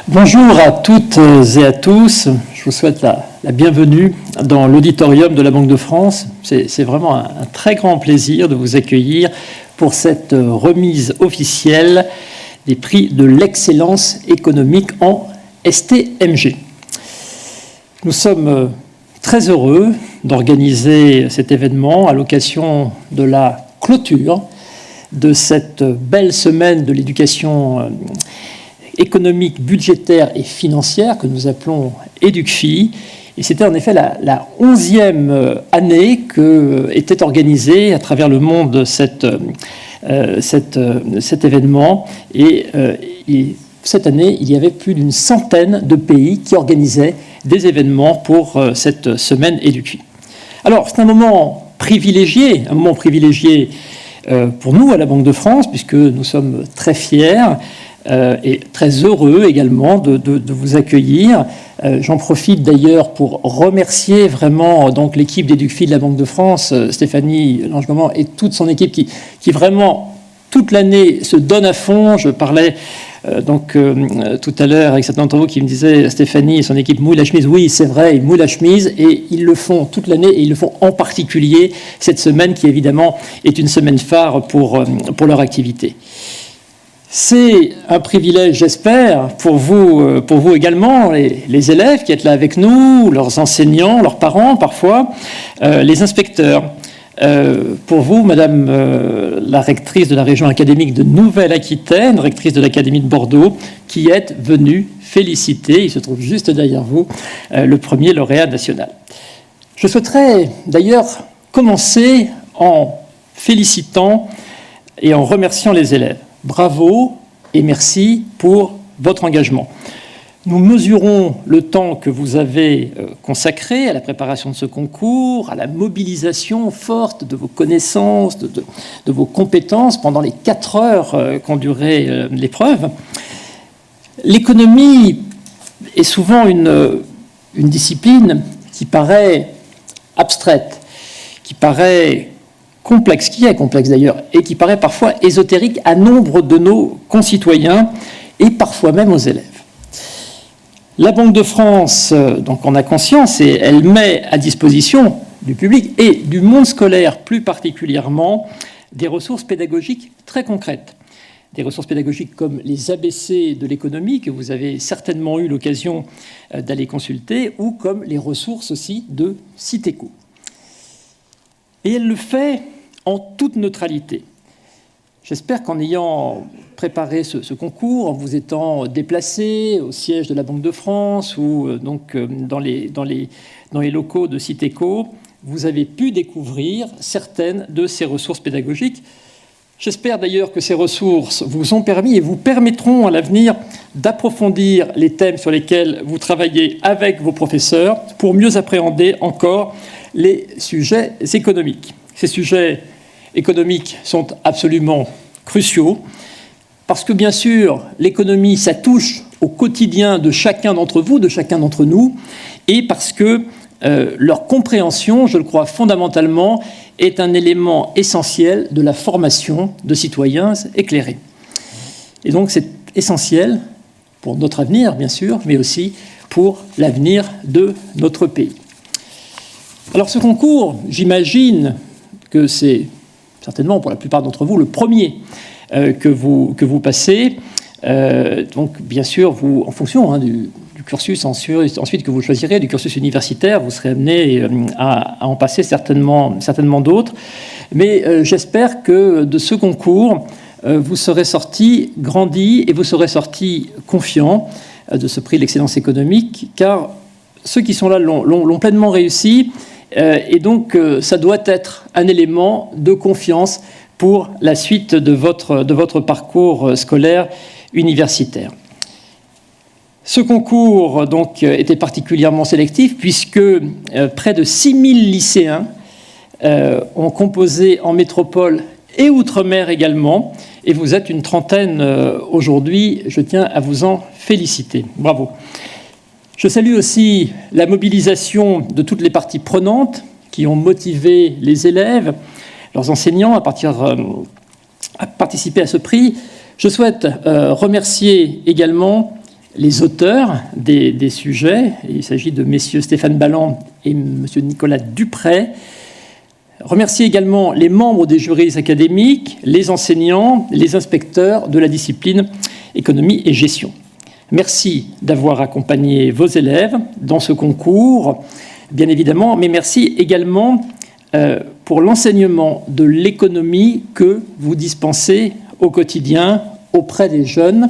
Bonjour à toutes et à tous. Je vous souhaite la bienvenue dans l'auditorium de la Banque de France. C'est vraiment un très grand plaisir de vous accueillir pour cette remise officielle des prix de l'excellence économique en STMG. Nous sommes très heureux d'organiser cet événement à l'occasion de la clôture de cette belle semaine de l'éducation économique, budgétaire et financière que nous appelons EducFi. Et c'était en effet la 11e année que était organisée à travers le monde cet événement. Et cette année, il y avait plus d'une centaine de pays qui organisaient des événements pour cette semaine EducFi. Alors, c'est un moment privilégié pour nous à la Banque de France, puisque nous sommes très fiers et très heureux également de vous accueillir. J'en profite d'ailleurs pour remercier vraiment donc l'équipe d'EducFi de la Banque de France, Stéphanie Langement et toute son équipe qui vraiment toute l'année se donne à fond. Je parlais tout à l'heure avec certains d'entre vous qui me disaient Stéphanie et son équipe mouillent la chemise. Oui, c'est vrai, ils mouillent la chemise et ils le font toute l'année et ils le font en particulier cette semaine qui évidemment est une semaine phare pour leur activité. C'est un privilège, j'espère, pour vous également, les élèves qui êtes là avec nous, leurs enseignants, leurs parents parfois, les inspecteurs. Pour vous, Madame la rectrice de la région académique de Nouvelle-Aquitaine, rectrice de l'Académie de Bordeaux, qui êtes venue féliciter, il se trouve juste derrière vous, le premier lauréat national. Je souhaiterais d'ailleurs commencer en félicitant et en remerciant les élèves. Bravo et merci pour votre engagement. Nous mesurons le temps que vous avez consacré à la préparation de ce concours, à la mobilisation forte de vos connaissances, de vos compétences pendant les 4 heures qu'ont duré l'épreuve. L'économie est souvent une discipline qui paraît abstraite, qui paraît complexe, qui est complexe d'ailleurs, et qui paraît parfois ésotérique à nombre de nos concitoyens et parfois même aux élèves. La Banque de France donc en a conscience et elle met à disposition du public et du monde scolaire plus particulièrement des ressources pédagogiques très concrètes. Des ressources pédagogiques comme les ABC de l'économie que vous avez certainement eu l'occasion d'aller consulter ou comme les ressources aussi de Citeco. Et elle le fait en toute neutralité. J'espère qu'en ayant préparé ce concours, en vous étant déplacé au siège de la Banque de France ou dans les locaux de Citeco, vous avez pu découvrir certaines de ces ressources pédagogiques. J'espère d'ailleurs que ces ressources vous ont permis et vous permettront à l'avenir d'approfondir les thèmes sur lesquels vous travaillez avec vos professeurs pour mieux appréhender encore les sujets économiques. Ces sujets économiques sont absolument cruciaux parce que, bien sûr, l'économie, ça touche au quotidien de chacun d'entre vous, de chacun d'entre nous, et parce que leur compréhension, je le crois fondamentalement, est un élément essentiel de la formation de citoyens éclairés. Et donc, c'est essentiel pour notre avenir, bien sûr, mais aussi pour l'avenir de notre pays. Alors, ce concours, j'imagine que c'est certainement pour la plupart d'entre vous le premier que vous passez. Donc bien sûr, vous, en fonction du cursus ensuite que vous choisirez, du cursus universitaire, vous serez amené à en passer certainement d'autres. Mais j'espère que de ce concours, vous serez sorti grandi et vous serez sorti confiant de ce prix de l'excellence économique, car ceux qui sont là l'ont pleinement réussi. Et donc, ça doit être un élément de confiance pour la suite de votre parcours scolaire universitaire. Ce concours donc, était particulièrement sélectif puisque près de 6000 lycéens ont composé en métropole et outre-mer également. Et vous êtes une trentaine aujourd'hui. Je tiens à vous en féliciter. Bravo. Je salue aussi la mobilisation de toutes les parties prenantes qui ont motivé les élèves, leurs enseignants à participer à ce prix. Je souhaite remercier également les auteurs des sujets. Il s'agit de messieurs Stéphane Balland et monsieur Nicolas Dupré. Remercier également les membres des jurys académiques, les enseignants, les inspecteurs de la discipline économie et gestion. Merci d'avoir accompagné vos élèves dans ce concours, bien évidemment, mais merci également pour l'enseignement de l'économie que vous dispensez au quotidien auprès des jeunes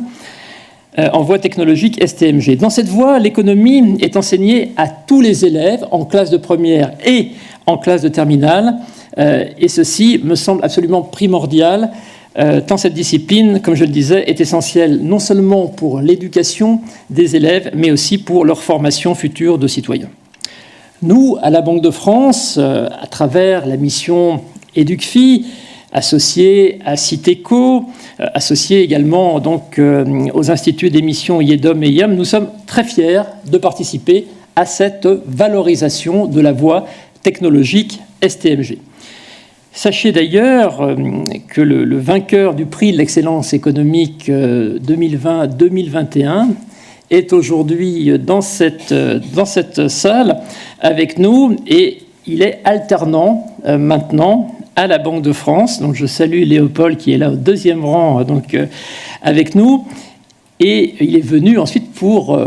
en voie technologique STMG. Dans cette voie, l'économie est enseignée à tous les élèves en classe de première et en classe de terminale, et ceci me semble absolument primordial, tant cette discipline, comme je le disais, est essentielle non seulement pour l'éducation des élèves, mais aussi pour leur formation future de citoyens. Nous, à la Banque de France, à travers la mission EducFi, associée à Citeco, associée également donc, aux instituts d'émission IEDOM et IAM, nous sommes très fiers de participer à cette valorisation de la voie technologique STMG. Sachez d'ailleurs que le vainqueur du prix de l'excellence économique 2020-2021 est aujourd'hui dans cette salle avec nous et il est alternant maintenant à la Banque de France. Donc je salue Léopold qui est là au deuxième rang avec nous et il est venu ensuite pour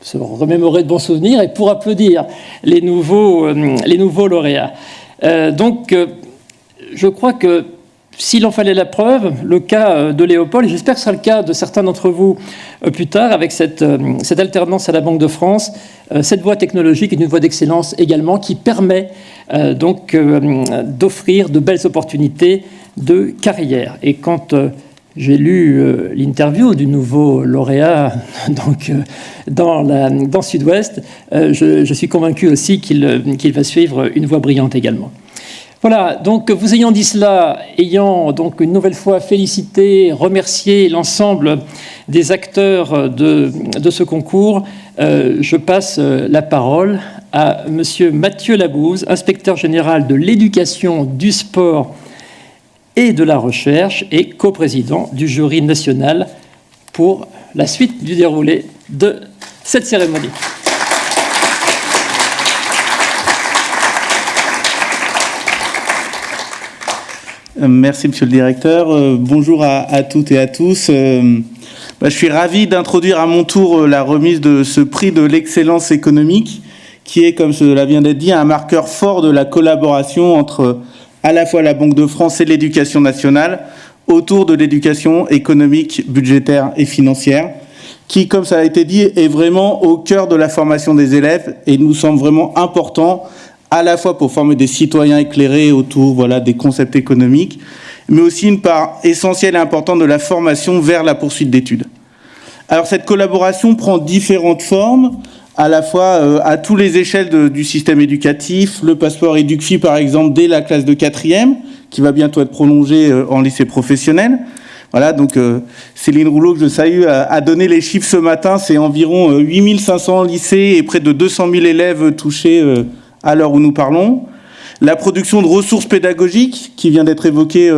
se remémorer de bons souvenirs et pour applaudir les nouveaux lauréats. Je crois que s'il en fallait la preuve, le cas de Léopold, et j'espère que ce sera le cas de certains d'entre vous plus tard, avec cette alternance à la Banque de France, cette voie technologique est une voie d'excellence également qui permet d'offrir de belles opportunités de carrière. Et quand j'ai lu l'interview du nouveau lauréat dans Sud-Ouest, je suis convaincu aussi qu'il va suivre une voie brillante également. Voilà, donc vous ayant dit cela, ayant donc une nouvelle fois félicité, remercié l'ensemble des acteurs de ce concours, je passe la parole à monsieur Mathieu Labouze, inspecteur général de l'éducation, du sport et de la recherche et coprésident du jury national pour la suite du déroulé de cette cérémonie. Merci, monsieur le directeur. Bonjour à toutes et à tous. Je suis ravi d'introduire à mon tour la remise de ce prix de l'excellence économique, qui est, comme cela vient d'être dit, un marqueur fort de la collaboration entre à la fois la Banque de France et l'Éducation nationale autour de l'éducation économique, budgétaire et financière, qui, comme ça a été dit, est vraiment au cœur de la formation des élèves et nous semble vraiment important à la fois pour former des citoyens éclairés autour des concepts économiques, mais aussi une part essentielle et importante de la formation vers la poursuite d'études. Alors cette collaboration prend différentes formes, à la fois à tous les échelles du système éducatif, le passeport EducFi par exemple dès la classe de 4e, qui va bientôt être prolongé en lycée professionnel. Voilà, donc Céline Rouleau, que je salue, a donné les chiffres ce matin, c'est environ 8500 lycées et près de 200 000 élèves touchés à l'heure où nous parlons. La production de ressources pédagogiques, qui vient d'être évoquée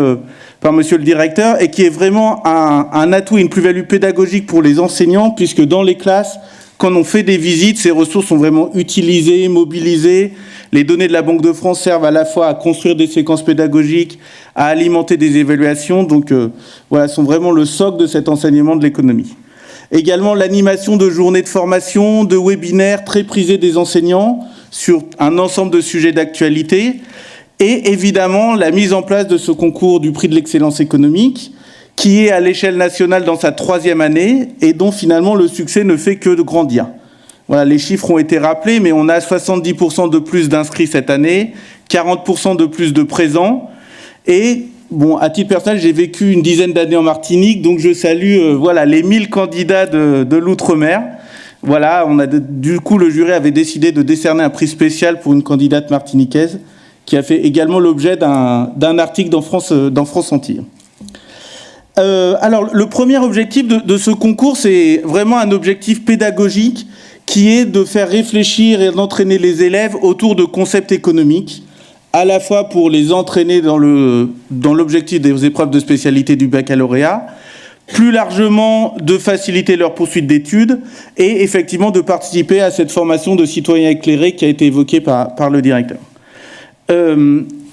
par monsieur le directeur, et qui est vraiment un atout et une plus-value pédagogique pour les enseignants, puisque dans les classes, quand on fait des visites, ces ressources sont vraiment utilisées, mobilisées. Les données de la Banque de France servent à la fois à construire des séquences pédagogiques, à alimenter des évaluations, donc sont vraiment le socle de cet enseignement de l'économie. Également l'animation de journées de formation, de webinaires très prisés des enseignants, sur un ensemble de sujets d'actualité et évidemment la mise en place de ce concours du prix de l'excellence économique qui est à l'échelle nationale dans sa 3e année et dont finalement le succès ne fait que de grandir. Voilà, les chiffres ont été rappelés, mais on a 70% de plus d'inscrits cette année, 40% de plus de présents et à titre personnel, j'ai vécu une dizaine d'années en Martinique, donc je salue les 1000 candidats de l'outre-mer. Voilà, du coup, le jury avait décidé de décerner un prix spécial pour une candidate martiniquaise qui a fait également l'objet d'un article dans France Antilles. Alors, le premier objectif de ce concours, c'est vraiment un objectif pédagogique qui est de faire réfléchir et d'entraîner les élèves autour de concepts économiques, à la fois pour les entraîner dans l'objectif des épreuves de spécialité du baccalauréat, plus largement de faciliter leur poursuite d'études et effectivement de participer à cette formation de citoyens éclairés qui a été évoquée par le directeur.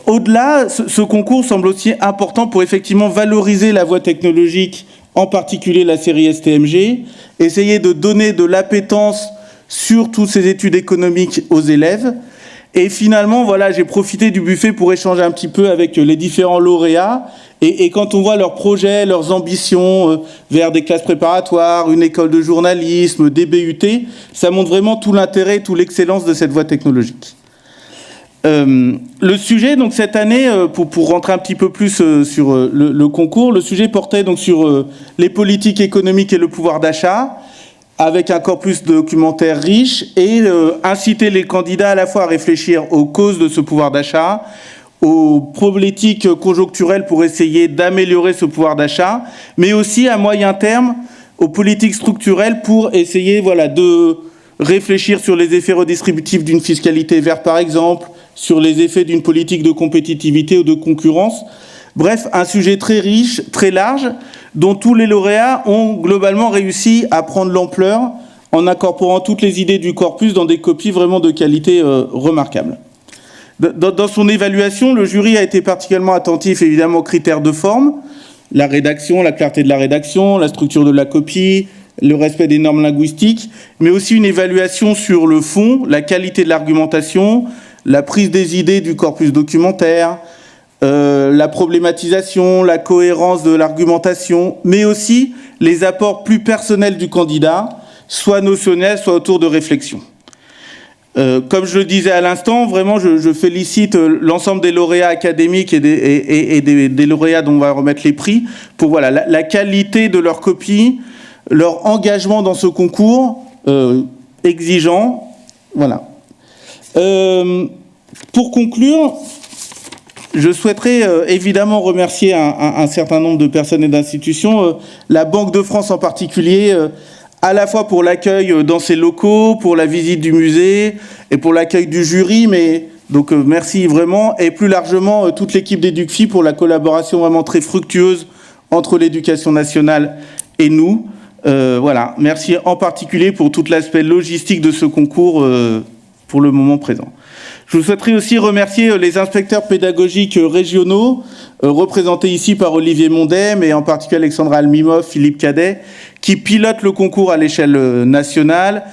Au-delà, ce concours semble aussi important pour effectivement valoriser la voie technologique, en particulier la série STMG, essayer de donner de l'appétence sur toutes ces études économiques aux élèves. Et finalement, voilà, j'ai profité du buffet pour échanger un petit peu avec les différents lauréats. Et quand on voit leurs projets, leurs ambitions vers des classes préparatoires, une école de journalisme, des BUT, ça montre vraiment tout l'intérêt, toute l'excellence de cette voie technologique. Le sujet, donc cette année, pour rentrer un petit peu plus sur le concours, le sujet portait donc sur les politiques économiques et le pouvoir d'achat, avec un corpus documentaire riche, et inciter les candidats à la fois à réfléchir aux causes de ce pouvoir d'achat, aux problématiques conjoncturelles pour essayer d'améliorer ce pouvoir d'achat, mais aussi à moyen terme aux politiques structurelles pour essayer de réfléchir sur les effets redistributifs d'une fiscalité verte, par exemple, sur les effets d'une politique de compétitivité ou de concurrence. Bref, un sujet très riche, très large, dont tous les lauréats ont globalement réussi à prendre l'ampleur en incorporant toutes les idées du corpus dans des copies vraiment de qualité remarquable. Dans son évaluation, le jury a été particulièrement attentif évidemment aux critères de forme, la rédaction, la clarté de la rédaction, la structure de la copie, le respect des normes linguistiques, mais aussi une évaluation sur le fond, la qualité de l'argumentation, la prise des idées du corpus documentaire, la problématisation, la cohérence de l'argumentation, mais aussi les apports plus personnels du candidat, soit notionnels, soit autour de réflexions. Comme je le disais à l'instant, vraiment, je félicite l'ensemble des lauréats académiques et des lauréats dont on va remettre les prix pour la qualité de leur copie, leur engagement dans ce concours exigeant. Voilà. Pour conclure, je souhaiterais évidemment remercier un certain nombre de personnes et d'institutions, la Banque de France en particulier, à la fois pour l'accueil dans ses locaux, pour la visite du musée et pour l'accueil du jury, mais donc merci vraiment, et plus largement toute l'équipe d'EducFi pour la collaboration vraiment très fructueuse entre l'éducation nationale et nous. Voilà, merci en particulier pour tout l'aspect logistique de ce concours pour le moment présent. Je souhaiterais aussi remercier les inspecteurs pédagogiques régionaux, représentés ici par Olivier Mondet, mais en particulier Alexandra Almimov, Philippe Cadet, qui pilotent le concours à l'échelle nationale,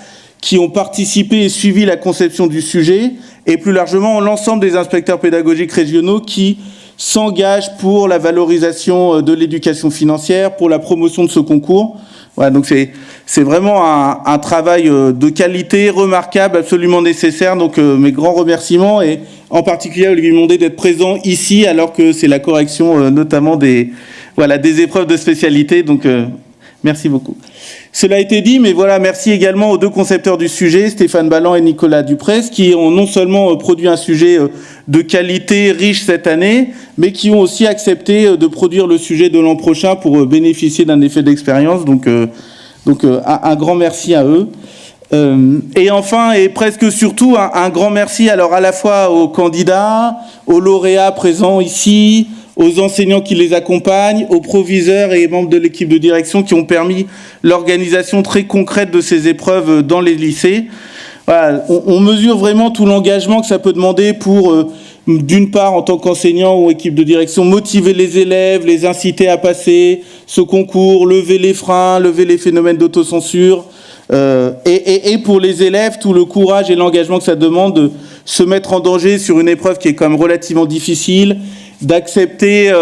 qui ont participé et suivi la conception du sujet, et plus largement l'ensemble des inspecteurs pédagogiques régionaux qui s'engagent pour la valorisation de l'éducation financière, pour la promotion de ce concours. Voilà, donc c'est vraiment un travail de qualité remarquable, absolument nécessaire. Donc mes grands remerciements, et en particulier à Olivier Mondet d'être présent ici alors que c'est la correction notamment des épreuves de spécialité. Donc merci beaucoup. Cela a été dit, mais voilà, merci également aux deux concepteurs du sujet, Stéphane Balland et Nicolas Duprez, qui ont non seulement produit un sujet de qualité riche cette année, mais qui ont aussi accepté de produire le sujet de l'an prochain pour bénéficier d'un effet d'expérience. Donc un grand merci à eux. Et enfin, et presque surtout, un grand merci alors à la fois aux candidats, aux lauréats présents ici, aux enseignants qui les accompagnent, aux proviseurs et membres de l'équipe de direction qui ont permis l'organisation très concrète de ces épreuves dans les lycées. Voilà, on mesure vraiment tout l'engagement que ça peut demander pour, d'une part, en tant qu'enseignant ou équipe de direction, motiver les élèves, les inciter à passer ce concours, lever les freins, lever les phénomènes d'autocensure, et pour les élèves, tout le courage et l'engagement que ça demande de se mettre en danger sur une épreuve qui est quand même relativement difficile, d'accepter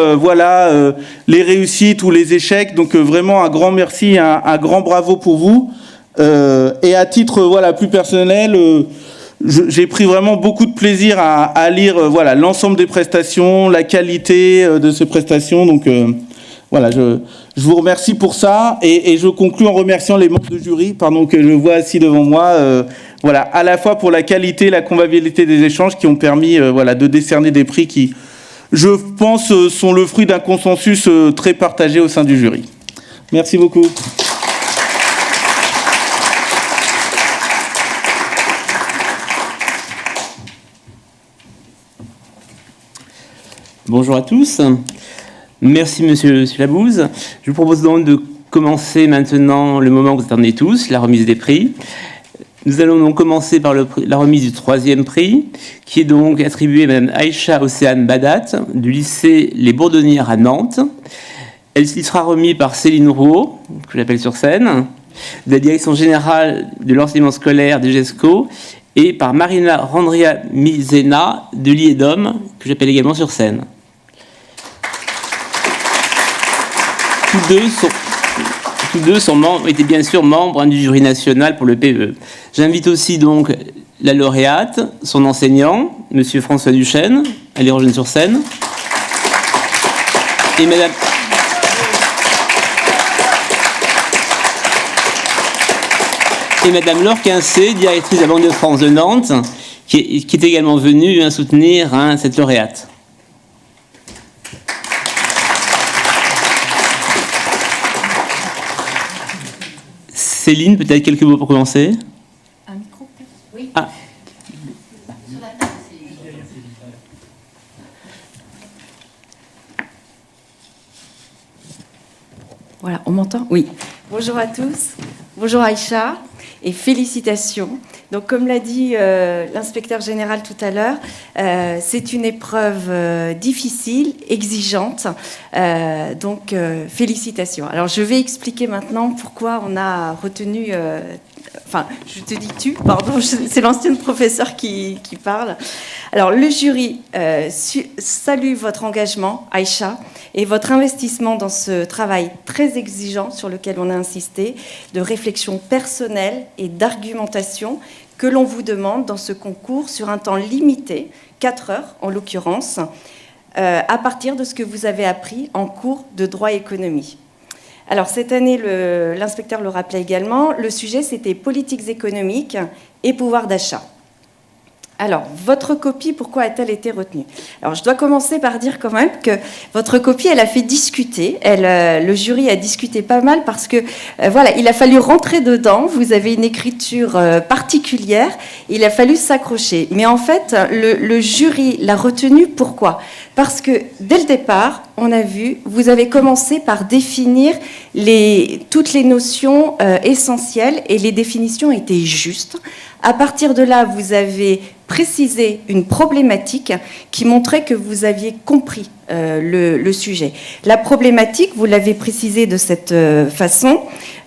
les réussites ou les échecs. Donc vraiment un grand merci, un grand bravo pour vous. Et à titre plus personnel, j'ai pris vraiment beaucoup de plaisir à lire l'ensemble des prestations, la qualité de ces prestations. Donc je vous remercie pour ça, et je conclus en remerciant les membres de jury, que je vois assis devant moi, à la fois pour la qualité, la convivialité des échanges qui ont permis de décerner des prix qui, je pense, sont le fruit d'un consensus très partagé au sein du jury. Merci beaucoup. Bonjour à tous. Merci Monsieur Labouze. Je vous propose donc de commencer maintenant le moment que vous attendez tous, la remise des prix. Nous allons donc commencer par la remise du 3e prix, qui est donc attribué à Mme Aïcha Océane Badat, du lycée Les Bourdonnières à Nantes. Elle sera remise par Céline Rouault, que j'appelle sur scène, de la Direction Générale de l'Enseignement Scolaire des GESCO, et par Marina Randria Mizena, de l'IEDOM, que j'appelle également sur scène. Tous deux étaient bien sûr membres du jury national pour le PE. J'invite aussi donc la lauréate, son enseignant, M. François Duchesne, à les rejoindre sur scène, et Madame Laure Quincé, directrice de la Banque de France de Nantes, qui est également venue soutenir cette lauréate. Céline, peut-être quelques mots pour commencer. Un micro, oui. Ah. Sur la table, voilà, on m'entend ? Oui. Bonjour à tous. Bonjour Aïcha et félicitations. Donc, comme l'a dit l'inspecteur général tout à l'heure, c'est une épreuve difficile, exigeante. Donc, félicitations. Alors, je vais expliquer maintenant pourquoi on a retenu... Enfin, je te dis tu, pardon, c'est l'ancienne professeure qui parle. Alors, le jury salue votre engagement, Aïcha, et votre investissement dans ce travail très exigeant sur lequel on a insisté, de réflexion personnelle et d'argumentation que l'on vous demande dans ce concours sur un temps limité, 4 heures en l'occurrence, à partir de ce que vous avez appris en cours de droit et économie. Alors, cette année, l'inspecteur le rappelait également, le sujet, c'était politiques économiques et pouvoir d'achat. Alors, votre copie, pourquoi a-t-elle été retenue ? Alors, je dois commencer par dire quand même que votre copie, elle a fait discuter. Le jury a discuté pas mal parce que, voilà, il a fallu rentrer dedans. Vous avez une écriture particulière. Il a fallu s'accrocher. Mais en fait, le jury l'a retenue. Pourquoi ? Parce que, dès le départ, on a vu, vous avez commencé par définir toutes les notions essentielles et les définitions étaient justes. À partir de là, vous avez précisé une problématique qui montrait que vous aviez compris le sujet. La problématique, vous l'avez précisée de cette façon,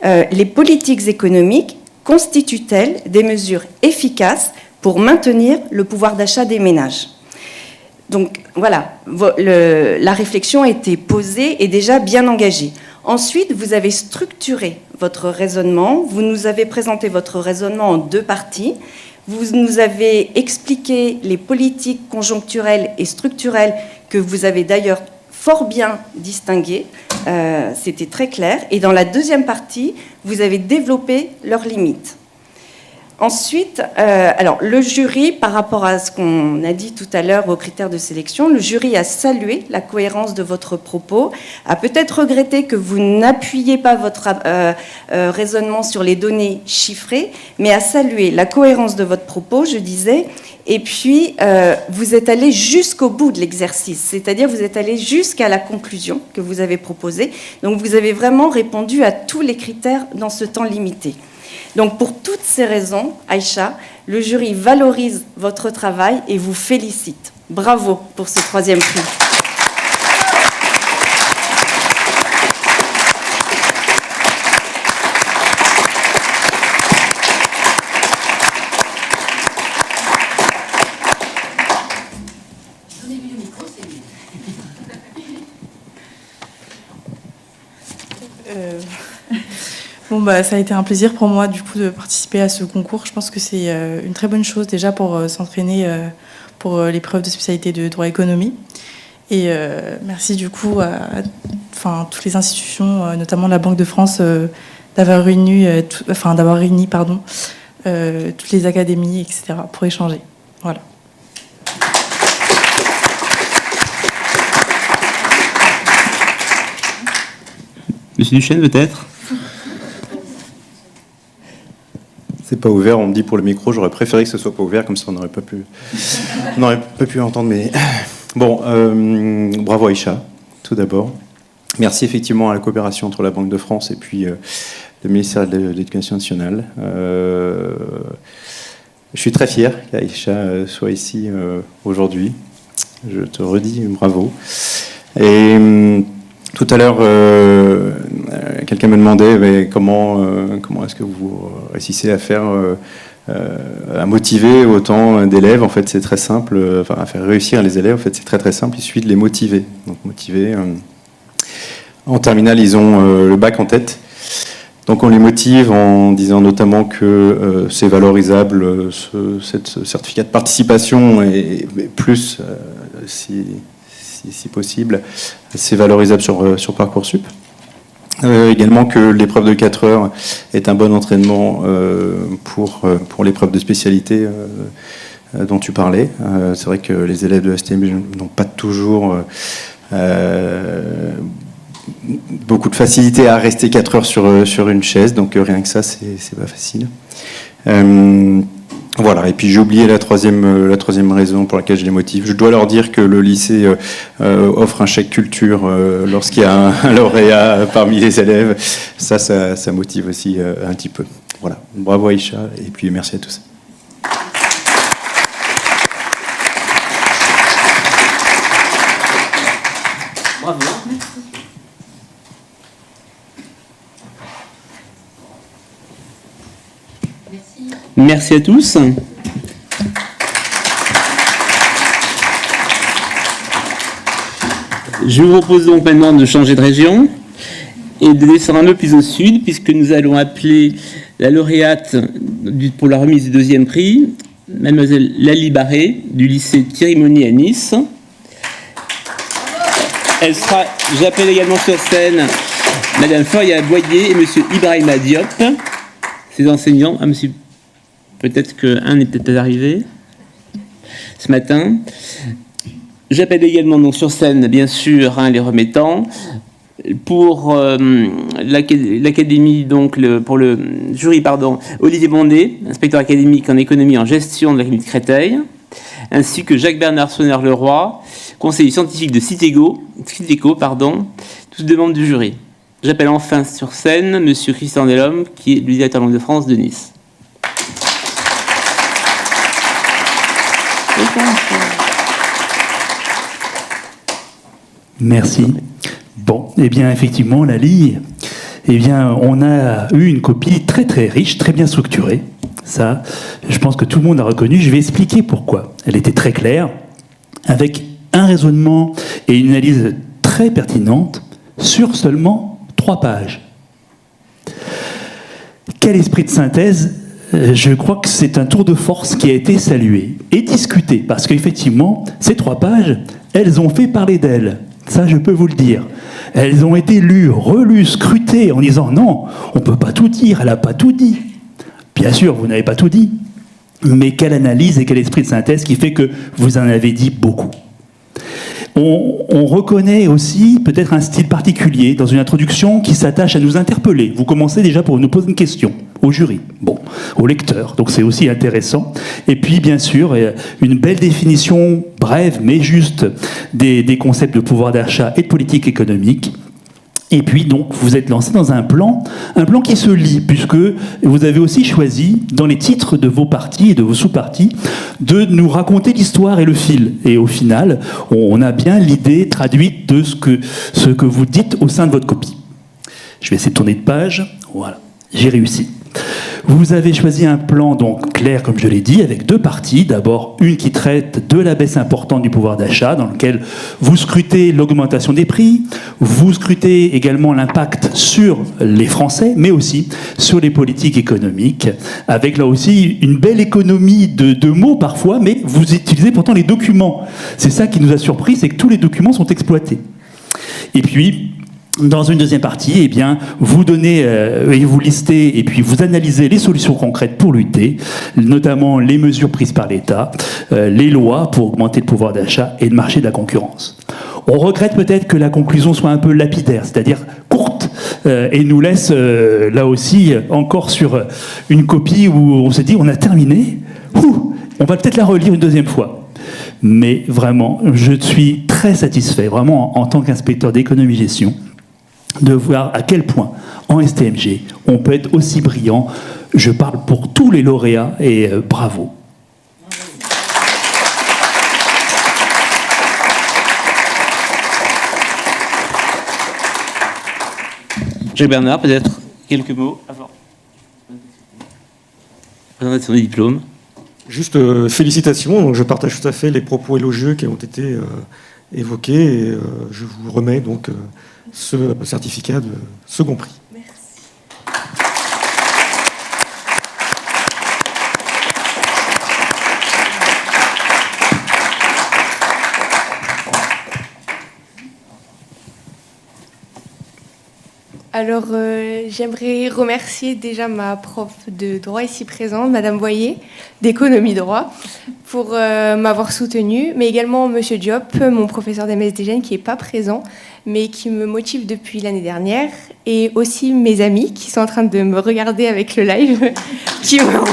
les politiques économiques constituent-elles des mesures efficaces pour maintenir le pouvoir d'achat des ménages ? Donc voilà, la réflexion a été posée et déjà bien engagée. Ensuite, vous avez structuré votre raisonnement. Vous nous avez présenté votre raisonnement en 2 parties. Vous nous avez expliqué les politiques conjoncturelles et structurelles que vous avez d'ailleurs fort bien distinguées. C'était très clair. Et dans la 2e partie, vous avez développé leurs limites. Ensuite, alors, le jury, par rapport à ce qu'on a dit tout à l'heure aux critères de sélection, le jury a salué la cohérence de votre propos, a peut-être regretté que vous n'appuyiez pas votre raisonnement sur les données chiffrées, mais a salué la cohérence de votre propos, je disais, et puis vous êtes allé jusqu'au bout de l'exercice, c'est-à-dire vous êtes allé jusqu'à la conclusion que vous avez proposée. Donc vous avez vraiment répondu à tous les critères dans ce temps limité. Donc pour toutes ces raisons, Aïcha, le jury valorise votre travail et vous félicite. Bravo pour ce 3e prix. Bon, ça a été un plaisir pour moi du coup de participer à ce concours. Je pense que c'est une très bonne chose déjà pour s'entraîner pour l'épreuve de spécialité de droit économie. Et merci du coup à toutes les institutions, notamment la Banque de France, d'avoir réuni toutes les académies, etc. pour échanger. Voilà. Monsieur Duchesne, peut-être ? C'est pas ouvert, on me dit pour le micro, j'aurais préféré que ce soit pas ouvert, comme ça on n'aurait pas pu entendre. Mais bon, bravo Aïcha, tout d'abord. Merci effectivement à la coopération entre la Banque de France et puis le ministère de l'Éducation nationale. Je suis très fier qu'Aïcha soit ici aujourd'hui. Je te redis bravo. Et tout à l'heure, quelqu'un me demandait comment est-ce que vous réussissez à faire, à motiver autant d'élèves. En fait, c'est très simple. Enfin, à faire réussir les élèves, en fait, c'est très très simple. Il suffit de les motiver. Donc motiver. En terminale, ils ont le bac en tête. Donc on les motive en disant notamment que c'est valorisable, ce certificat de participation, et plus, si possible, c'est valorisable sur Parcoursup. Également que l'épreuve de 4 heures est un bon entraînement pour l'épreuve de spécialité dont tu parlais. C'est vrai que les élèves de STM n'ont pas toujours beaucoup de facilité à rester 4 heures sur une chaise, donc rien que ça, c'est pas facile. Voilà, et puis j'ai oublié la troisième raison pour laquelle je les motive. Je dois leur dire que le lycée offre un chèque culture lorsqu'il y a un lauréat parmi les élèves. Ça motive aussi un petit peu. Voilà, bravo Aïcha, et puis merci à tous. Bravo. Merci à tous. Je vous propose donc maintenant de changer de région et de descendre un peu plus au sud, puisque nous allons appeler la lauréate pour la remise du 2e prix, mademoiselle Lali Barré, du lycée Thierry Monnier à Nice. J'appelle également sur scène madame Foria Boyer et monsieur Ibrahima Diop, ses enseignants. Ah, monsieur, peut-être qu'un est peut-être arrivé ce matin. J'appelle également donc sur scène, bien sûr, les remettants. Pour l'académie, donc pour le jury, Olivier Bondé, inspecteur académique en économie et en gestion de l'Académie de Créteil, ainsi que Jacques-Bernard Sonner-Leroy, conseiller scientifique de Citeco, tous deux membres du jury. J'appelle enfin sur scène monsieur Christian Delhomme, qui est le directeur langue de France de Nice. Merci. Bon, eh bien, effectivement, Lali, eh bien, on a eu une copie très très riche, très bien structurée. Ça, je pense que tout le monde a reconnu. Je vais expliquer pourquoi. Elle était très claire, avec un raisonnement et une analyse très pertinente sur seulement 3 pages. Quel esprit de synthèse! Je crois que c'est un tour de force qui a été salué et discuté, parce qu'effectivement, ces 3 pages, elles ont fait parler d'elles. Ça, je peux vous le dire. Elles ont été lues, relues, scrutées, en disant non, on ne peut pas tout dire, elle n'a pas tout dit. Bien sûr, vous n'avez pas tout dit, mais quelle analyse et quel esprit de synthèse qui fait que vous en avez dit beaucoup. On reconnaît aussi peut-être un style particulier dans une introduction qui s'attache à nous interpeller. Vous commencez déjà pour nous poser une question au jury, au lecteur, donc c'est aussi intéressant. Et puis bien sûr, une belle définition brève mais juste des concepts de pouvoir d'achat et de politique économique. Et puis donc vous êtes lancé dans un plan qui se lit, puisque vous avez aussi choisi, dans les titres de vos parties et de vos sous-parties, de nous raconter l'histoire et le fil. Et au final, on a bien l'idée traduite de ce que vous dites au sein de votre copie. Je vais essayer de tourner de page. Voilà, j'ai réussi. Vous avez choisi un plan donc clair, comme je l'ai dit, avec 2 parties. D'abord, une qui traite de la baisse importante du pouvoir d'achat, dans lequel vous scrutez l'augmentation des prix, vous scrutez également l'impact sur les Français, mais aussi sur les politiques économiques, avec là aussi une belle économie de mots parfois, mais vous utilisez pourtant les documents. C'est ça qui nous a surpris, c'est que tous les documents sont exploités. Et puis, dans une deuxième partie, eh bien, vous donnez, vous listez et puis vous analysez les solutions concrètes pour lutter, notamment les mesures prises par l'État, les lois pour augmenter le pouvoir d'achat et le marché de la concurrence. On regrette peut-être que la conclusion soit un peu lapidaire, c'est-à-dire courte, et nous laisse là aussi encore sur une copie où on se dit on a terminé, on va peut-être la relire une deuxième fois. Mais vraiment, je suis très satisfait, vraiment en tant qu'inspecteur d'économie-gestion, de voir à quel point, en STMG, on peut être aussi brillant. Je parle pour tous les lauréats et bravo. Jacques Bernard, peut-être quelques mots avant la présentation des diplômes. Juste félicitations, donc je partage tout à fait les propos élogieux qui ont été évoqués et je vous remets donc ce certificat de second prix. Alors, j'aimerais remercier déjà ma prof de droit ici présente, Madame Boyer, d'économie droit, pour m'avoir soutenue, mais également Monsieur Diop, mon professeur d'MSDGN, qui n'est pas présent, mais qui me motive depuis l'année dernière, et aussi mes amis qui sont en train de me regarder avec le live, qui m'ont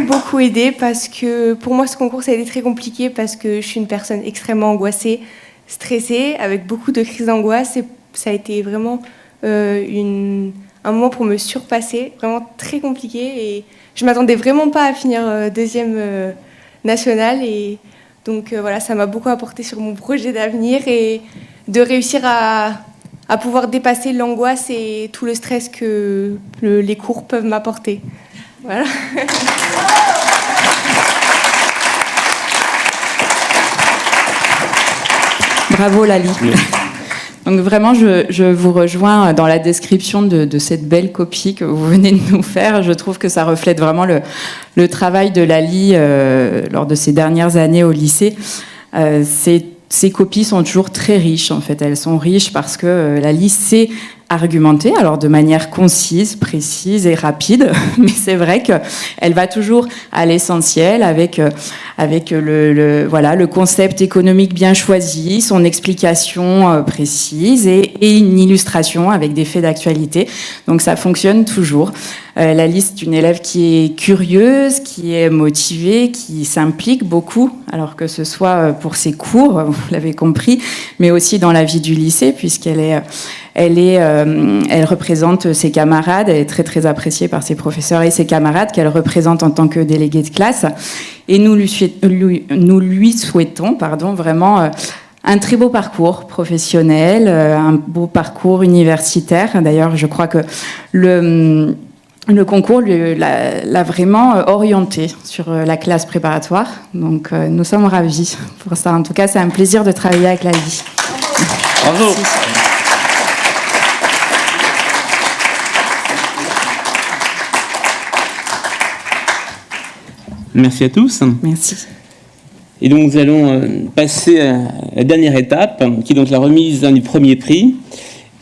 beaucoup aidé, parce que pour moi ce concours ça a été très compliqué parce que je suis une personne extrêmement angoissée, stressée, avec beaucoup de crises d'angoisse, et ça a été vraiment un moment pour me surpasser, vraiment très compliqué, et je m'attendais vraiment pas à finir deuxième nationale, et donc voilà, ça m'a beaucoup apporté sur mon projet d'avenir et de réussir à pouvoir dépasser l'angoisse et tout le stress que les cours peuvent m'apporter. Voilà. Bravo Lali. Donc vraiment, je vous rejoins dans la description de cette belle copie que vous venez de nous faire. Je trouve que ça reflète vraiment le travail de Lali lors de ses dernières années au lycée. Ces copies sont toujours très riches, en fait. Elles sont riches parce que Lali sait argumenter, alors de manière concise, précise et rapide, mais c'est vrai qu'elle va toujours à l'essentiel avec le concept économique bien choisi, son explication précise et une illustration avec des faits d'actualité. Donc ça fonctionne toujours. Lali, c'est une élève qui est curieuse, qui est motivée, qui s'implique beaucoup, alors que ce soit pour ses cours, vous l'avez compris, mais aussi dans la vie du lycée, puisqu'elle elle représente ses camarades, elle est très très appréciée par ses professeurs et ses camarades qu'elle représente en tant que déléguée de classe. Et nous lui souhaitons vraiment un très beau parcours professionnel, un beau parcours universitaire. D'ailleurs, je crois que le concours l'a vraiment orienté sur la classe préparatoire. Donc, nous sommes ravis pour ça. En tout cas, c'est un plaisir de travailler avec Lali. Bravo. Merci. Merci à tous. Merci. Et donc nous allons passer à la dernière étape, qui est donc la remise du premier prix.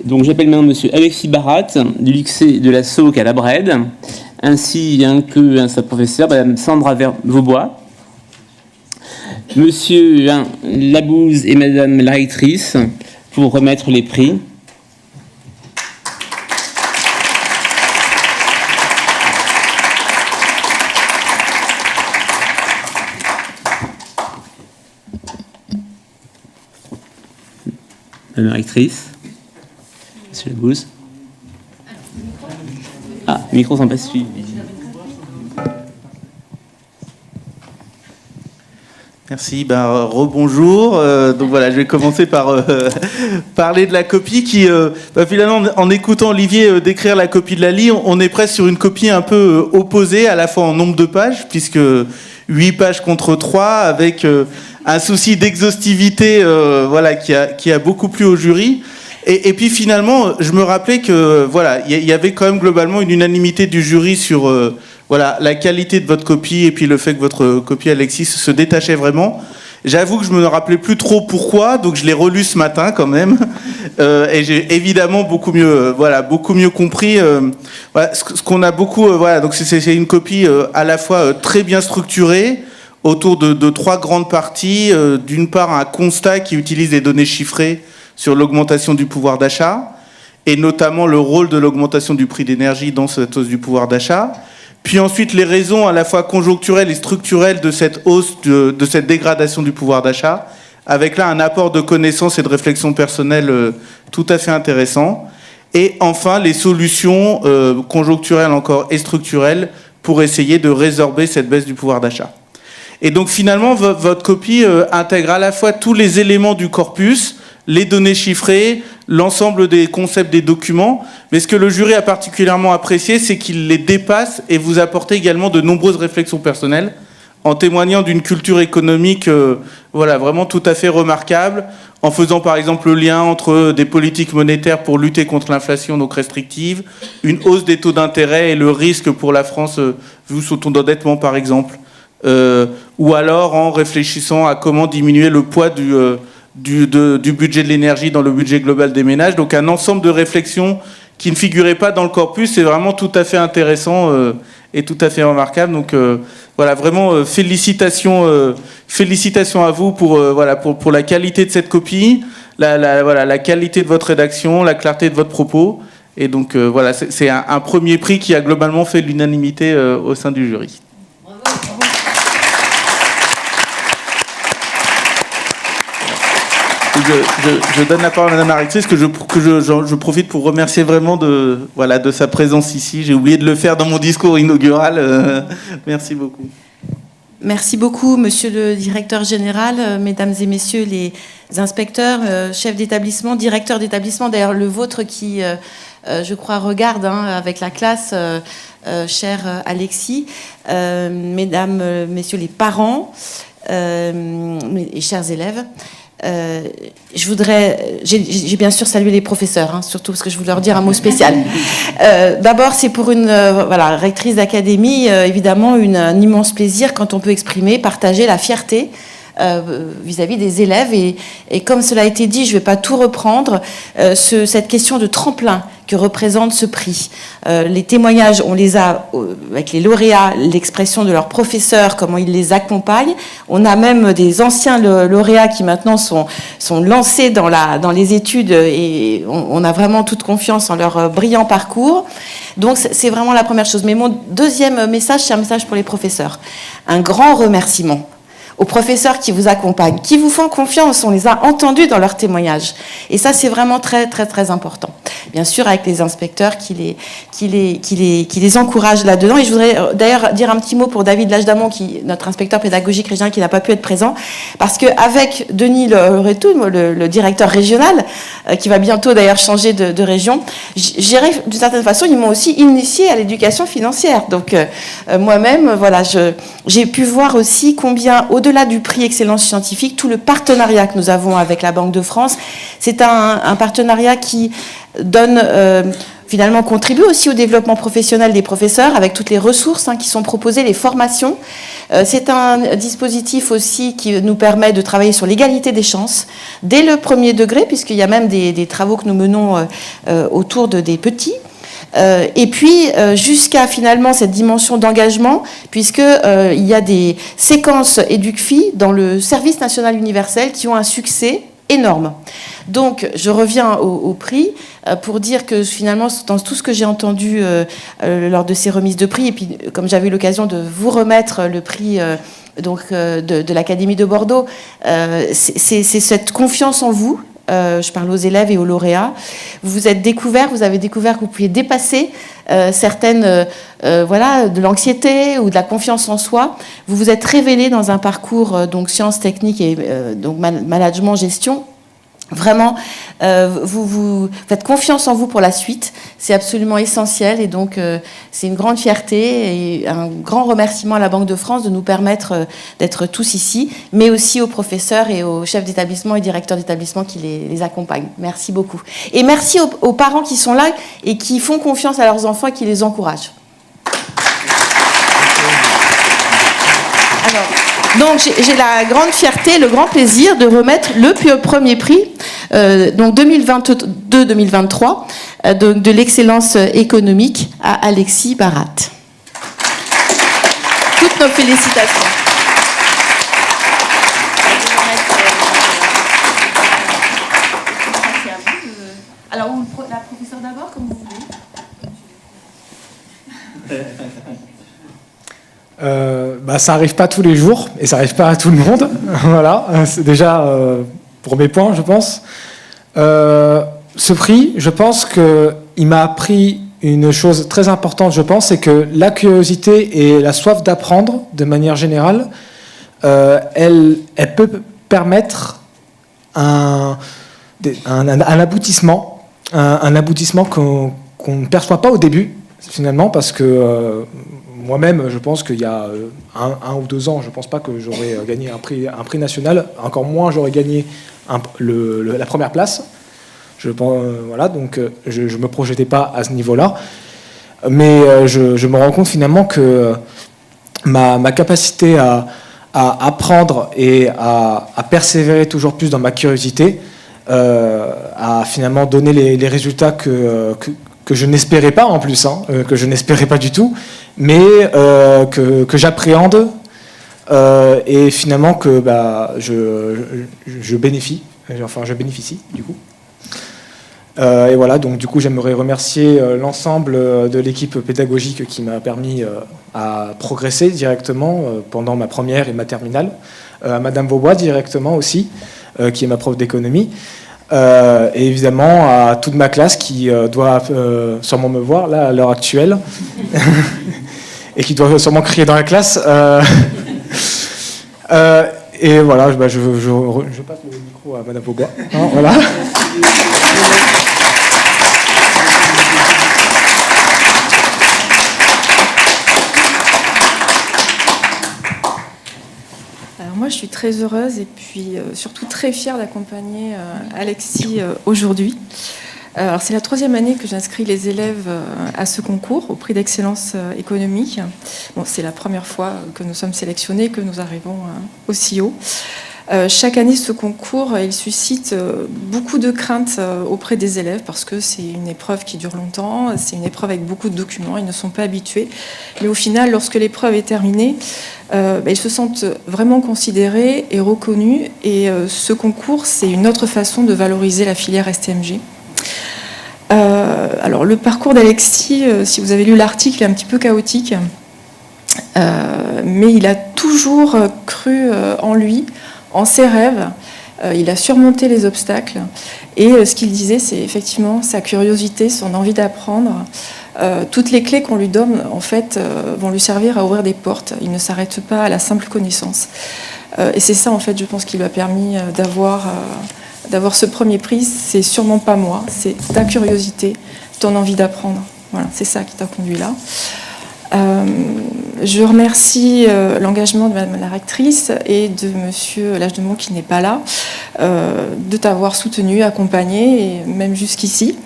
Donc j'appelle maintenant Monsieur Alexis Barat, du lycée de la Sauque à La Brède, ainsi que sa professeure, Madame Sandra Vaubois. Monsieur Labouze et Madame la rectrice pour remettre les prix. Madame la rectrice. Monsieur Labouze. Ah, le micro s'en passe suivi. Merci, rebonjour. Donc voilà, je vais commencer par parler de la copie qui, finalement, en écoutant Olivier décrire la copie de Lali, on est presque sur une copie un peu opposée, à la fois en nombre de pages, puisque 8 pages contre 3, avec un souci d'exhaustivité qui a beaucoup plu au jury. Et puis finalement, je me rappelais que il y avait quand même globalement une unanimité du jury sur la qualité de votre copie et puis le fait que votre copie, Alexis, se détachait vraiment. J'avoue que je me rappelais plus trop pourquoi, donc je l'ai relu ce matin quand même, et j'ai évidemment beaucoup mieux compris ce qu'on a beaucoup. Donc c'est une copie à la fois très bien structurée autour de 3 grandes parties. D'une part, un constat qui utilise des données chiffrées sur l'augmentation du pouvoir d'achat, et notamment le rôle de l'augmentation du prix d'énergie dans cette hausse du pouvoir d'achat. Puis ensuite, les raisons à la fois conjoncturelles et structurelles de cette hausse, de cette dégradation du pouvoir d'achat, avec là un apport de connaissances et de réflexion personnelle tout à fait intéressant. Et enfin, les solutions conjoncturelles encore et structurelles pour essayer de résorber cette baisse du pouvoir d'achat. Et donc finalement, votre copie intègre à la fois tous les éléments du corpus, les données chiffrées, l'ensemble des concepts des documents, mais ce que le jury a particulièrement apprécié, c'est qu'il les dépasse et vous apportez également de nombreuses réflexions personnelles, en témoignant d'une culture économique voilà, vraiment tout à fait remarquable, en faisant par exemple le lien entre des politiques monétaires pour lutter contre l'inflation donc restrictive, une hausse des taux d'intérêt et le risque pour la France vu son taux d'endettement par exemple, ou alors en réfléchissant à comment diminuer le poids du budget de l'énergie dans le budget global des ménages. Donc un ensemble de réflexions qui ne figuraient pas dans le corpus, c'est vraiment tout à fait intéressant et tout à fait remarquable. Donc voilà, vraiment félicitations à vous pour la qualité de cette copie, la qualité de votre rédaction, la clarté de votre propos. Et donc voilà, c'est un premier prix qui a globalement fait l'unanimité au sein du jury. Je donne la parole à Madame la rectrice, que je profite pour remercier vraiment de sa présence ici. J'ai oublié de le faire dans mon discours inaugural. Merci beaucoup. Merci beaucoup, Monsieur le Directeur Général, Mesdames et Messieurs les inspecteurs, chefs d'établissement, directeurs d'établissement, d'ailleurs le vôtre qui, je crois, regarde avec la classe, cher Alexis, Mesdames, Messieurs les parents et chers élèves. J'ai bien sûr salué les professeurs, surtout parce que je voulais leur dire un mot spécial. D'abord, c'est pour une rectrice d'académie, évidemment, un immense plaisir quand on peut exprimer, partager la fierté vis-à-vis des élèves. Et comme cela a été dit, je ne vais pas tout reprendre, cette question de tremplin que représente ce prix. Les témoignages, on les a avec les lauréats, l'expression de leurs professeurs, comment ils les accompagnent. On a même des anciens lauréats qui maintenant sont lancés dans les études et on a vraiment toute confiance en leur brillant parcours. Donc c'est vraiment la première chose. Mais mon deuxième message, c'est un message pour les professeurs. Un grand remerciement aux professeurs qui vous accompagnent, qui vous font confiance. On les a entendus dans leurs témoignages. Et ça, c'est vraiment très, très, très important. Bien sûr, avec les inspecteurs qui les encouragent là-dedans. Et je voudrais d'ailleurs dire un petit mot pour David Lachdamon, notre inspecteur pédagogique régional, qui n'a pas pu être présent. Parce qu'avec Denis Loretou, le directeur régional, qui va bientôt d'ailleurs changer de région, j'irai d'une certaine façon, ils m'ont aussi initié à l'éducation financière. Donc, moi-même, voilà, j'ai pu voir aussi combien, au-delà du prix Excellence Scientifique, tout le partenariat que nous avons avec la Banque de France, c'est un partenariat qui donne, finalement, contribue aussi au développement professionnel des professeurs avec toutes les ressources qui sont proposées, les formations. C'est un dispositif aussi qui nous permet de travailler sur l'égalité des chances dès le premier degré, puisqu'il y a même des travaux que nous menons autour des petits. Et puis jusqu'à finalement cette dimension d'engagement, puisque il y a des séquences EducFi dans le service national universel qui ont un succès énorme. Donc je reviens au prix pour dire que finalement dans tout ce que j'ai entendu lors de ces remises de prix, et puis comme j'avais eu l'occasion de vous remettre le prix de l'Académie de Bordeaux, c'est cette confiance en vous. Je parle aux élèves et aux lauréats. Vous avez découvert que vous pouviez dépasser certaines, de l'anxiété ou de la confiance en soi. Vous vous êtes révélé dans un parcours donc sciences techniques et donc management, gestion. Vraiment, vous faites confiance en vous pour la suite. C'est absolument essentiel et donc c'est une grande fierté et un grand remerciement à la Banque de France de nous permettre d'être tous ici, mais aussi aux professeurs et aux chefs d'établissement et directeurs d'établissement qui les accompagnent. Merci beaucoup. Et merci aux parents qui sont là et qui font confiance à leurs enfants et qui les encouragent. Alors, donc j'ai la grande fierté, le grand plaisir de remettre le premier prix, donc 2022-2023, de l'excellence économique à Alexis Barat. Toutes nos félicitations. Alors, la professeure d'abord, comme vous voulez. Ça n'arrive pas tous les jours et ça n'arrive pas à tout le monde. Voilà, c'est déjà premier point, je pense. Ce prix, je pense qu'il m'a appris une chose très importante, je pense, c'est que la curiosité et la soif d'apprendre, de manière générale, elle peut permettre un aboutissement, un aboutissement qu'on ne perçoit pas au début, finalement, parce que moi-même, je pense qu'il y a un ou 2 ans, je ne pense pas que j'aurais gagné un prix national, encore moins j'aurais gagné la première place. Je pense, voilà, donc je ne me projetais pas à ce niveau-là. Mais je me rends compte finalement que ma capacité à apprendre et à persévérer toujours plus dans ma curiosité a finalement donné les résultats que je n'espérais pas en plus, que je n'espérais pas du tout, mais que j'appréhende et finalement que je bénéficie du coup. Et voilà, donc du coup j'aimerais remercier l'ensemble de l'équipe pédagogique qui m'a permis à progresser directement pendant ma première et ma terminale, à Madame Vaubois directement aussi, qui est ma prof d'économie, et évidemment à toute ma classe qui doit sûrement me voir là à l'heure actuelle, et qui doit sûrement crier dans la classe. Et voilà, je passe le micro à Madame Vaubois. Voilà. Moi, je suis très heureuse et puis surtout très fière d'accompagner Alexis aujourd'hui. Alors, c'est la 3e année que j'inscris les élèves à ce concours, au prix d'excellence économique. Bon, c'est la première fois que nous sommes sélectionnés, que nous arrivons aussi haut. Chaque année, ce concours, il suscite beaucoup de craintes auprès des élèves parce que c'est une épreuve qui dure longtemps, c'est une épreuve avec beaucoup de documents, ils ne sont pas habitués. Mais au final, lorsque l'épreuve est terminée, ils se sentent vraiment considérés et reconnus. Et ce concours, c'est une autre façon de valoriser la filière STMG. Alors, le parcours d'Alexis, si vous avez lu l'article, est un petit peu chaotique. Mais il a toujours cru en lui, en ses rêves. Il a surmonté les obstacles. Et ce qu'il disait, c'est effectivement sa curiosité, son envie d'apprendre. Toutes les clés qu'on lui donne, en fait, vont lui servir à ouvrir des portes. Il ne s'arrête pas à la simple connaissance. Et c'est ça, en fait, je pense, qui lui a permis d'avoir ce premier prix. C'est sûrement pas moi, c'est ta curiosité, ton envie d'apprendre. Voilà, c'est ça qui t'a conduit là. Je remercie l'engagement de Madame la rectrice et de Monsieur Lagedemont qui n'est pas là, de t'avoir soutenu, accompagné, et même jusqu'ici.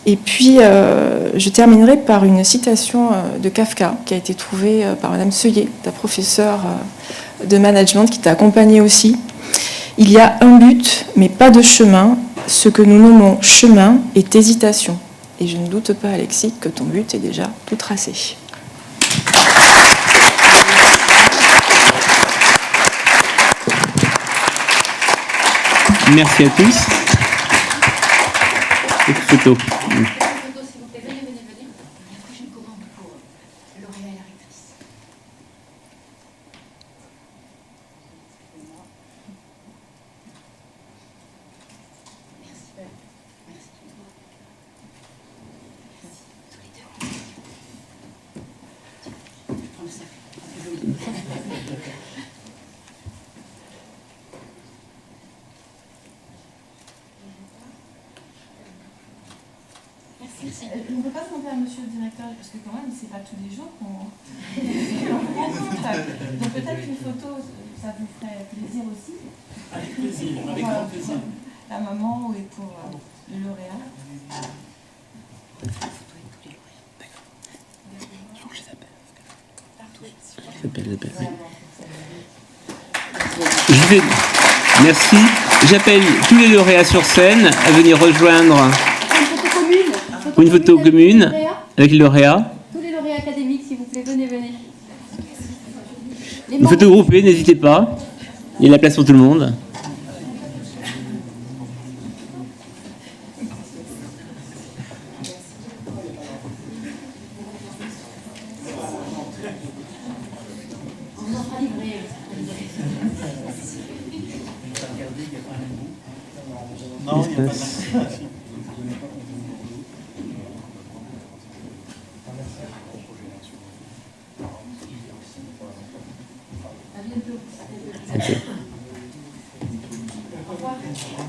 Et puis, je terminerai par une citation de Kafka qui a été trouvée par Madame Seuillet, ta professeure de management qui t'a accompagnée aussi. Il y a un but, mais pas de chemin. Ce que nous nommons chemin est hésitation. Et je ne doute pas, Alexis, que ton but est déjà tout tracé. Merci à tous. Cette photo. On ne peut pas demander à monsieur le directeur, parce que quand même, c'est pas tous les jours qu'on rencontre. Donc peut-être une photo, ça vous ferait plaisir aussi. Avec plaisir, avec grand plaisir. La maman et pour le lauréat. Merci. J'appelle tous les lauréats sur scène à venir rejoindre une photo commune avec les lauréats. Tous les lauréats académiques, s'il vous plaît, venez. Une photo groupée, n'hésitez pas. Il y a la place pour tout le monde. Non, il n'y a pas de...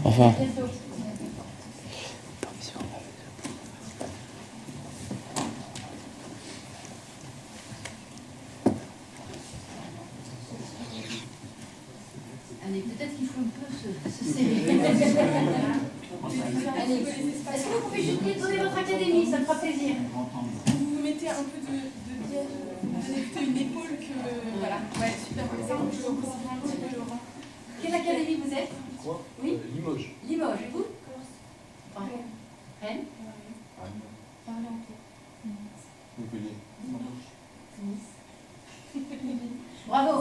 Au revoir. Allez, peut-être qu'il faut un peu se serrer. Allez, est-ce que vous pouvez juste donner votre académie, ça me fera plaisir. Vous mettez un peu de biais, une épaule que... Voilà, ouais, super. Ça, on peut resserrer un petit peu le rang. Quelle académie vous êtes? Oui, Limoges. Limoges, et vous? Rennes. Montpellier. Bravo.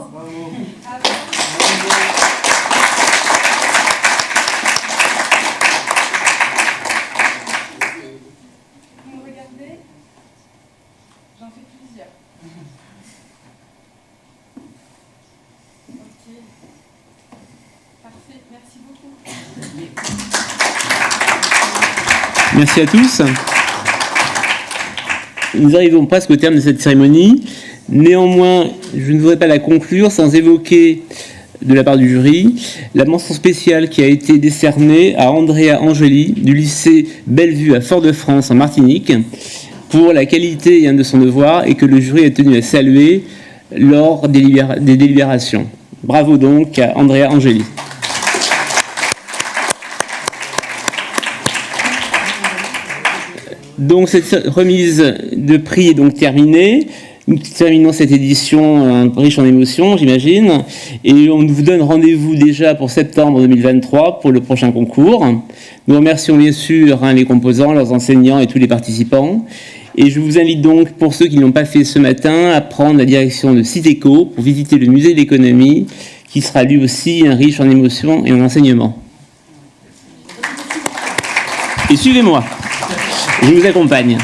Vous me regardez? J'en fais plusieurs. Ok. Parfait, merci beaucoup. Merci à tous. Nous arrivons presque au terme de cette cérémonie. Néanmoins, je ne voudrais pas la conclure sans évoquer, de la part du jury, la mention spéciale qui a été décernée à Andrea Angeli du lycée Bellevue à Fort-de-France en Martinique pour la qualité de son devoir et que le jury a tenu à saluer lors des délibérations. Bravo donc à Andrea Angeli. Donc cette remise de prix est donc terminée. Nous terminons cette édition riche en émotions, j'imagine, et on vous donne rendez-vous déjà pour septembre 2023 pour le prochain concours. Nous remercions bien sûr les composants, leurs enseignants et tous les participants. Et je vous invite donc, pour ceux qui ne l'ont pas fait ce matin, à prendre la direction de Citéco pour visiter le musée de l'économie, qui sera lui aussi riche en émotions et en enseignements. Et suivez-moi, je vous accompagne.